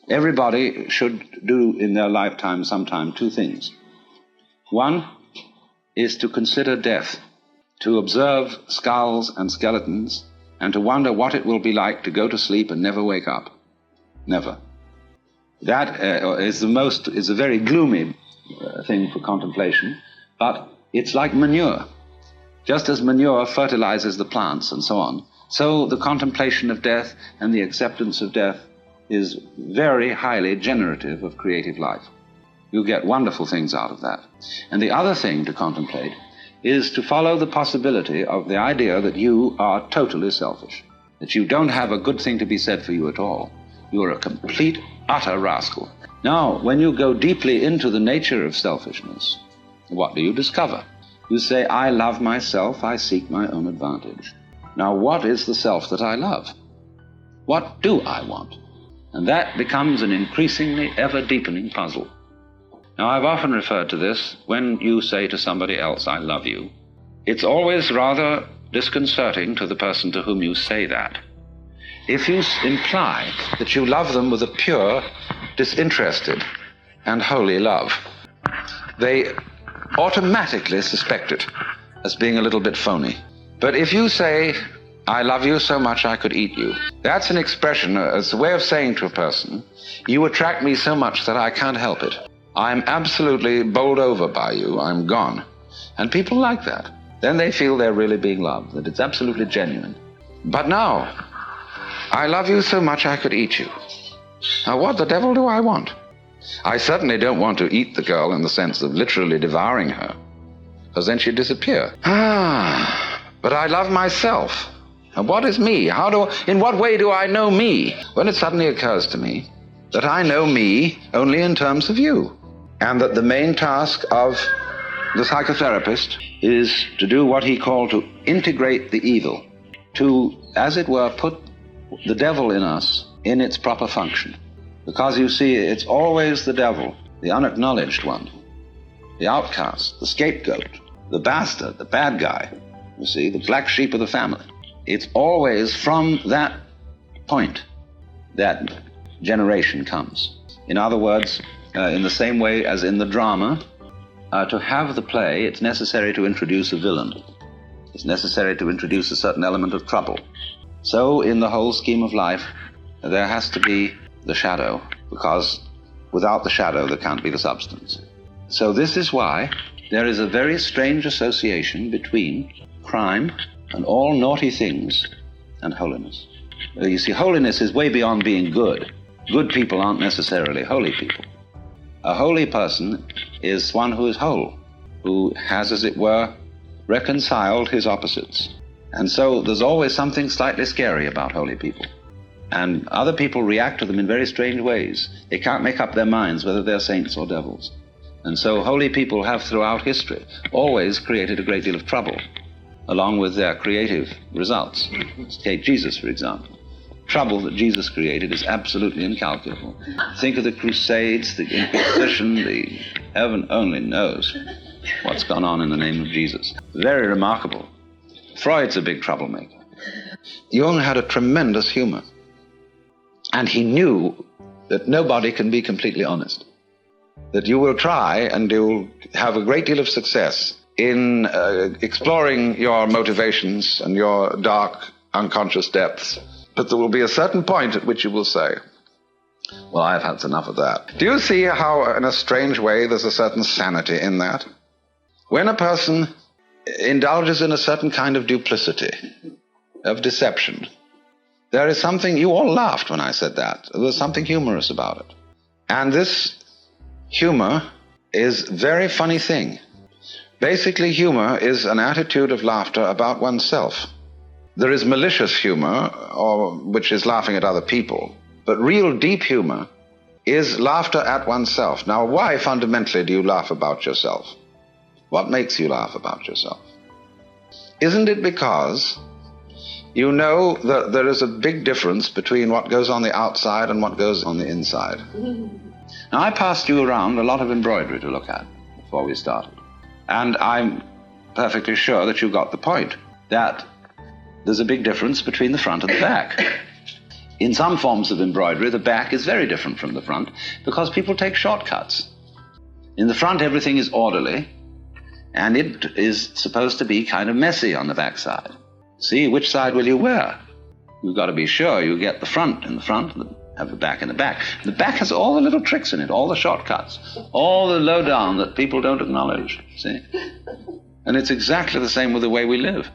Everybody should do in their lifetime sometime two things. One is to consider death, to observe skulls and skeletons, and to wonder what it will be like to go to sleep and never wake up. Never. That is a very gloomy thing for contemplation, but it's like manure. Just as manure fertilizes the plants and so on, so the contemplation of death and the acceptance of death is very highly generative of creative life. You get wonderful things out of that. And the other thing to contemplate is to follow the possibility of the idea that you are totally selfish, that you don't have a good thing to be said for you at all. You are a complete, utter rascal. Now, when you go deeply into the nature of selfishness, what do you discover? You say, I love myself, I seek my own advantage. Now, what is the self that I love? What do I want? And that becomes an increasingly ever-deepening puzzle. Now, I've often referred to this. When you say to somebody else, I love you, it's always rather disconcerting to the person to whom you say that. If you imply that you love them with a pure, disinterested, and holy love, they automatically suspect it as being a little bit phony. But if you say, I love you so much I could eat you, that's an expression, it's a way of saying to a person, you attract me so much that I can't help it. I'm absolutely bowled over by you, I'm gone. And people like that. Then they feel they're really being loved, that it's absolutely genuine. But now, I love you so much I could eat you. Now what the devil do I want? I certainly don't want to eat the girl in the sense of literally devouring her, because then she'd disappear. But I love myself. And what is me? In what way do I know me? When it suddenly occurs to me that I know me only in terms of you, and that the main task of the psychotherapist is to do what he called to integrate the evil, to, as it were, put the devil in us in its proper function. Because you see, it's always the devil, the unacknowledged one, the outcast, the scapegoat, the bastard, the bad guy, you see, the black sheep of the family. It's always from that point that generation comes. In other words, in the same way as in the drama, to have the play, it's necessary to introduce a villain. It's necessary to introduce a certain element of trouble. So in the whole scheme of life, there has to be the shadow, because without the shadow there can't be the substance. So this is why there is a very strange association between crime and all naughty things and holiness. You see, holiness is way beyond being good. Good people aren't necessarily holy people. A holy person is one who is whole, who has, as it were, reconciled his opposites. And so there's always something slightly scary about holy people. And other people react to them in very strange ways. They can't make up their minds whether they're saints or devils. And so holy people have throughout history always created a great deal of trouble, along with their creative results. Take Jesus, for example. Trouble that Jesus created is absolutely incalculable. Think of the Crusades, the Inquisition, heaven only knows what's gone on in the name of Jesus. Very remarkable. Freud's a big troublemaker. Jung had a tremendous humor. And he knew that nobody can be completely honest. That you will try and you'll have a great deal of success in exploring your motivations and your dark, unconscious depths. But there will be a certain point at which you will say, well, I've had enough of that. Do you see how, in a strange way, there's a certain sanity in that? When a person indulges in a certain kind of duplicity, of deception, there is something, you all laughed when I said that. There's something humorous about it. And this humor is a very funny thing. Basically, humor is an attitude of laughter about oneself. There is malicious humor, which is laughing at other people. But real deep humor is laughter at oneself. Now, why fundamentally do you laugh about yourself? What makes you laugh about yourself? Isn't it because you know that there is a big difference between what goes on the outside and what goes on the inside? Now, I passed you around a lot of embroidery to look at before we started. And I'm perfectly sure that you got the point, that there's a big difference between the front and the back. In some forms of embroidery, the back is very different from the front because people take shortcuts. In the front, everything is orderly, and it is supposed to be kind of messy on the back side. See, which side will you wear? You've got to be sure you get the front in the front and have the back in the back. The back has all the little tricks in it, all the shortcuts, all the lowdown that people don't acknowledge, see? And it's exactly the same with the way we live.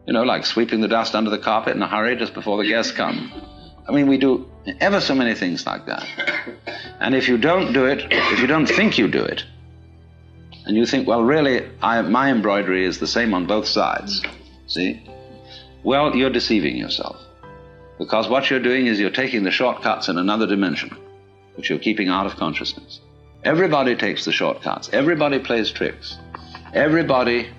You know, like sweeping the dust under the carpet in a hurry just before the guests come. I mean, we do ever so many things like that. And if you don't do it, if you don't think you do it, and you think, well, really, my embroidery is the same on both sides, see? Well, you're deceiving yourself. Because what you're doing is you're taking the shortcuts in another dimension, which you're keeping out of consciousness. Everybody takes the shortcuts. Everybody plays tricks. Everybody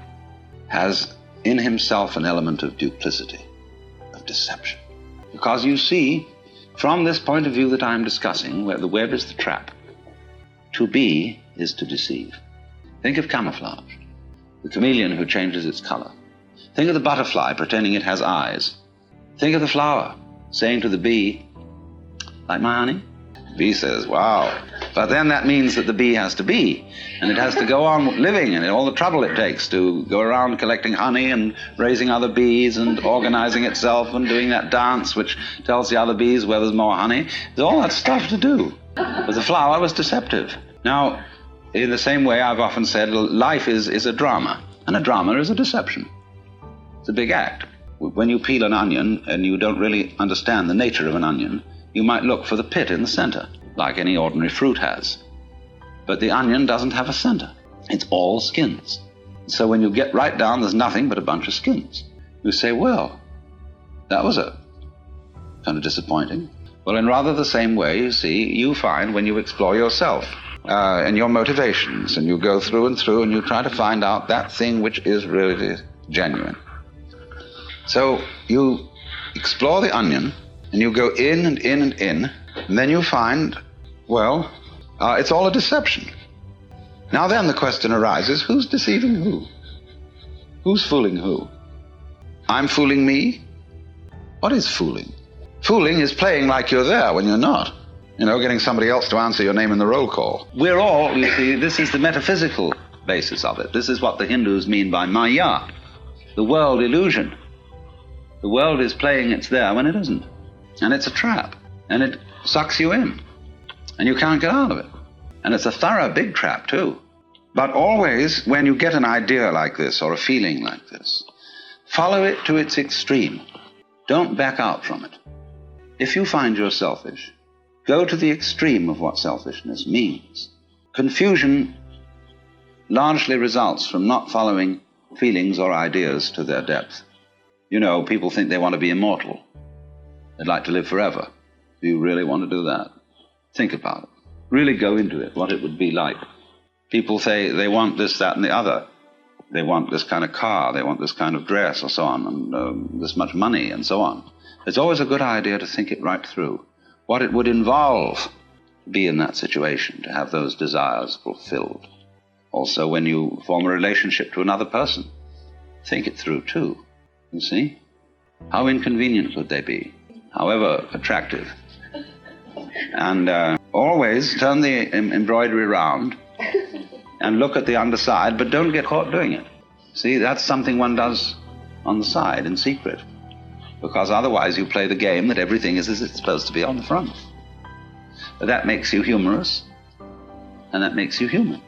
has in himself an element of duplicity, of deception. Because you see, from this point of view that I'm discussing, where the web is the trap, to be is to deceive. Think of camouflage, the chameleon who changes its color. Think of the butterfly pretending it has eyes. Think of the flower saying to the bee, like my honey? The bee says, wow. But then that means that the bee has to be, and it has to go on living, and all the trouble it takes to go around collecting honey and raising other bees and organizing itself and doing that dance which tells the other bees where there's more honey. There's all that stuff to do. But the flower was deceptive. Now, in the same way, I've often said life is a drama, and a drama is a deception. It's a big act. When you peel an onion and you don't really understand the nature of an onion, you might look for the pit in the center, like any ordinary fruit has. But the onion doesn't have a center. It's all skins. So when you get right down, there's nothing but a bunch of skins. You say, well, that was a kind of disappointing. Well, in rather the same way, you see, you find when you explore yourself and your motivations, and you go through and you try to find out that thing which is really genuine. So you explore the onion, and you go in and in and in, and then you find, well, it's all a deception. Now then the question arises, who's deceiving who? Who's fooling who? I'm fooling me? What is fooling? Fooling is playing like you're there when you're not. You know, getting somebody else to answer your name in the roll call. We're all, you see, this is the metaphysical basis of it. This is what the Hindus mean by Maya, the world illusion. The world is playing it's there when it isn't. And it's a trap. And it sucks you in. And you can't get out of it. And it's a thorough big trap, too. But always, when you get an idea like this or a feeling like this, follow it to its extreme. Don't back out from it. If you find you're selfish, go to the extreme of what selfishness means. Confusion largely results from not following feelings or ideas to their depth. You know, people think they want to be immortal. They'd like to live forever. Do you really want to do that? Think about it. Really go into it, what it would be like. People say they want this, that, and the other. They want this kind of car, they want this kind of dress, or so on, and this much money, and so on. It's always a good idea to think it right through. What it would involve to be in that situation, to have those desires fulfilled. Also, when you form a relationship to another person, think it through, too. You see? How inconvenient could they be? However attractive. And always turn the embroidery around and look at the underside, but don't get caught doing it. See, that's something one does on the side in secret, because otherwise you play the game that everything is as it's supposed to be on the front. But that makes you humorous, and that makes you human.